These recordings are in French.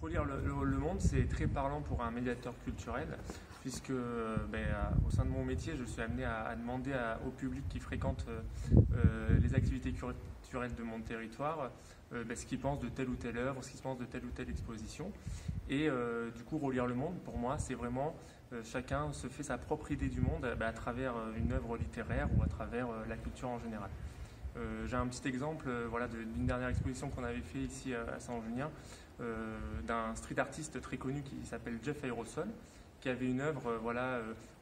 Relire le monde, c'est très parlant pour un médiateur culturel, puisque au sein de mon métier, je suis amené à demander au public qui fréquente les activités culturelles de mon territoire ce qu'il pense de telle ou telle œuvre, ce qu'il pense de telle ou telle exposition. Et du coup, relire le monde, pour moi, c'est vraiment chacun se fait sa propre idée du monde à travers une œuvre littéraire ou à travers la culture en général. J'ai un petit exemple d'une dernière exposition qu'on avait fait ici à Saint-Junien, d'un street artiste très connu qui s'appelle Jeff Aerosol, qui avait une œuvre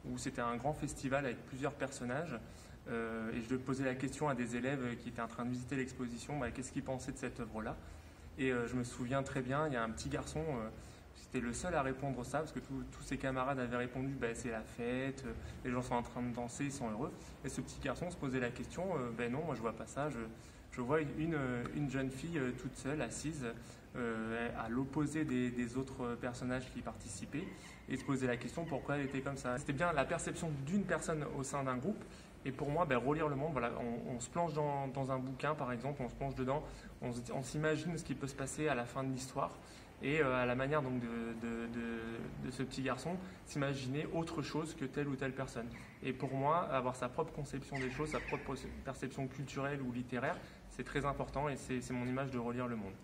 où c'était un grand festival avec plusieurs personnages. Et je posais la question à des élèves qui étaient en train de visiter l'exposition, qu'est-ce qu'ils pensaient de cette œuvre-là. Et je me souviens très bien, il y a un petit garçon, c'était le seul à répondre ça, parce que tous ses camarades avaient répondu c'est la fête, les gens sont en train de danser, ils sont heureux. Et ce petit garçon se posait la question, non, moi je vois pas ça, je vois une jeune fille toute seule, assise, à l'opposé des autres personnages qui participaient, et se posait la question pourquoi elle était comme ça. C'était bien la perception d'une personne au sein d'un groupe. Et pour moi, relire le monde, on se plonge dans un bouquin par exemple, on se plonge dedans, on s'imagine ce qui peut se passer à la fin de l'histoire. Et à la manière donc de ce petit garçon, s'imaginer autre chose que telle ou telle personne. Et pour moi, avoir sa propre conception des choses, sa propre perception culturelle ou littéraire, c'est très important et c'est mon image de relire le monde.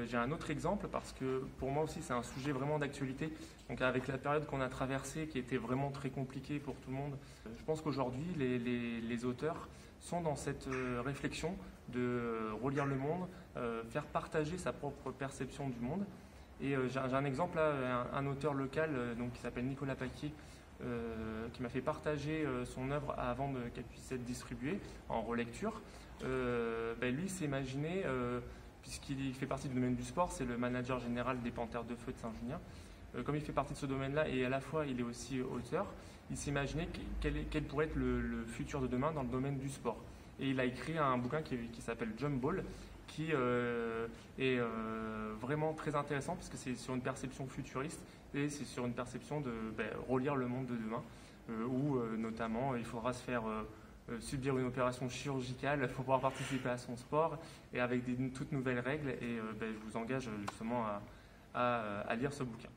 J'ai un autre exemple parce que pour moi aussi c'est un sujet vraiment d'actualité. Donc avec la période qu'on a traversée qui était vraiment très compliquée pour tout le monde, je pense qu'aujourd'hui les auteurs sont dans cette réflexion de relire le monde, faire partager sa propre perception du monde. Et j'ai un exemple là, un auteur local qui s'appelle Nicolas Paquier, qui m'a fait partager son œuvre avant qu'elle puisse être distribuée en relecture. Lui s'est imaginé, puisqu'il fait partie du domaine du sport, c'est le manager général des Panthères de Feu de Saint-Junien. Comme il fait partie de ce domaine-là et à la fois il est aussi auteur, il s'est imaginé quel pourrait être le futur de demain dans le domaine du sport. Et il a écrit un bouquin qui s'appelle Jump Ball, qui est vraiment très intéressant parce que c'est sur une perception futuriste et c'est sur une perception de relire le monde de demain, où notamment il faudra se faire subir une opération chirurgicale pour pouvoir participer à son sport et avec toutes nouvelles règles. Et je vous engage justement à lire ce bouquin.